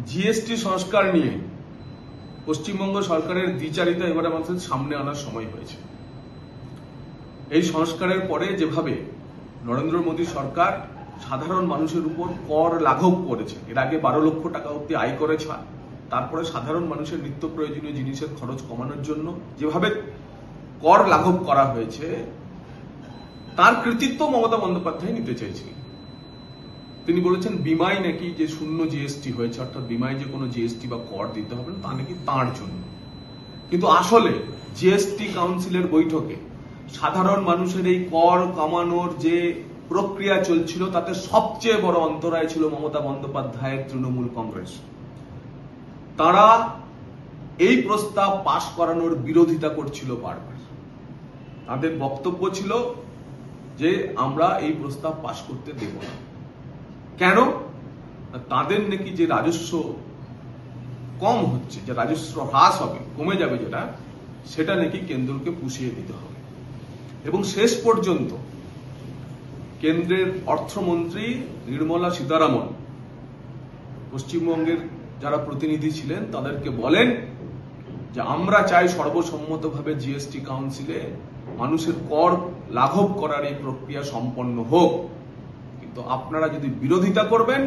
GST সংস্কার নিয়ে পশ্চিমবঙ্গ সরকারের দ্বিচারিতা এবার আমাদের সামনে আনার সময় হয়েছে। এই সংস্কারের পরে যেভাবে নরেন্দ্র মোদী সরকার সাধারণ মানুষের উপর কর লাঘব করেছে, এর আগে 12 লক্ষ টাকা অব্দি আয় করেছে, তারপরে সাধারণ মানুষের নিত্য প্রয়োজনীয় জিনিসের খরচ কমানোর জন্য যেভাবে কর লাঘব করা হয়েছে, তার কৃতিত্ব মমতা বন্দ্যোপাধ্যায় নিতে চাইছিলেন। তিনি বলেছেন বিমায় নাকি যে শূন্য জিএসটি হয়েছে, অর্থাৎ বিমায় যে কোনো জিএসটি বা কর দিতে হবে না, তা নাকি তাঁর জন্য। কিন্তু আসলে জিএসটি কাউন্সিলের বৈঠকে সাধারণ মানুষের এই কর কমানোর যে প্রক্রিয়া চলছিল, তাতে সবচেয়ে বড় অন্তরায় ছিল মমতা বন্দ্যোপাধ্যায়ের তৃণমূল কংগ্রেস। তারা এই প্রস্তাব পাশ করানোর বিরোধিতা করছিল বারবার। তাদের বক্তব্য ছিল যে আমরা এই প্রস্তাব পাশ করতে দেব না। কেন? তাদের নাকি যে রাজস্ব কম হচ্ছে, যে রাজস্ব হ্রাস হবে, কমে যাবে যেটা, সেটা নাকি কেন্দ্রকে পুষিয়ে দিতে হবে। এবং শেষ পর্যন্ত কেন্দ্রের অর্থমন্ত্রী নির্মলা সীতারামন পশ্চিমবঙ্গের যারা প্রতিনিধি ছিলেন তাদেরকে বলেন যে আমরা চাই সর্বসম্মতভাবে জিএসটি কাউন্সিলে মানুষের কর লাঘব করার এই প্রক্রিয়া সম্পন্ন হোক, কিন্তু আপনারা যদি বিরোধিতা করবেন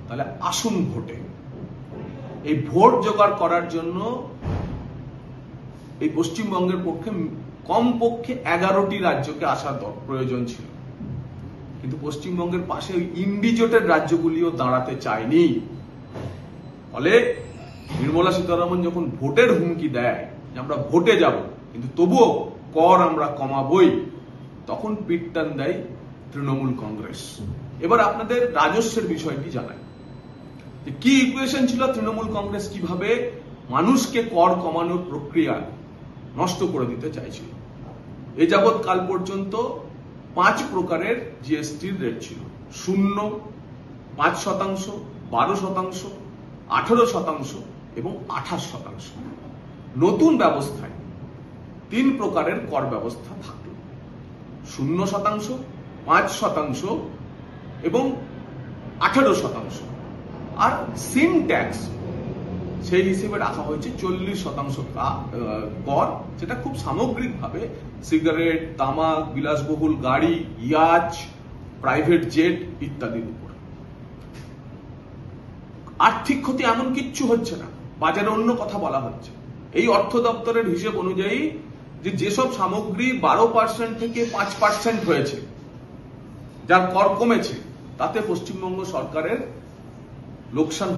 তাহলে আসুন ভোটে। এই ভোট জোগাড় করার জন্য এই পশ্চিমবঙ্গের পক্ষে কমপক্ষে 11টি রাজ্যকে আসার প্রয়োজন ছিল, কিন্তু পশ্চিমবঙ্গের পাশে ওই ইন্ডিজোটের রাজ্যগুলিও দাঁড়াতে চায়নি। ফলে নির্মলা সীতারামন যখন ভোটের হুমকি দেয় যে আমরা ভোটে যাব কিন্তু তবুও কর আমরা কমাবই, তখন পিটটান দেয় তৃণমূল কংগ্রেস। এবার আপনাদের রাজস্বের বিষয়টি জানাই, কি ইকুয়েশন ছিল তৃণমূল কংগ্রেস কিভাবে মানুষকে কর কমানোর প্রক্রিয়া নষ্ট করে দিতে চাইছিল। এ যাবৎ কাল পর্যন্ত 5 প্রকারের জিএসটির রেট ছিল: 0, 5%, 12%, 18% এবং 28%। নতুন ব্যবস্থায় 3 প্রকারের কর ব্যবস্থা থাকলো: 0%, 5% এবং 18%। আর সিন ট্যাক্স সেই হিসেবে রাখা হয়েছে 40% কর, যেটা খুব সামগ্রিকভাবে সিগারেট, তামাক, বিলাসবহুল গাড়ি, ইয়াচ, প্রাইভেট জেট ইত্যাদির উপর। আর্থিক ক্ষতি এমন কিচ্ছু হচ্ছে না, বাজারে অন্য কথা বলা হচ্ছে। এই অর্থ দপ্তরের হিসেব অনুযায়ী যেসব সামগ্রী 12% থেকে 5% হয়েছে, যার কর কমেছে, তাতে পশ্চিমবঙ্গ সরকারের লোকসান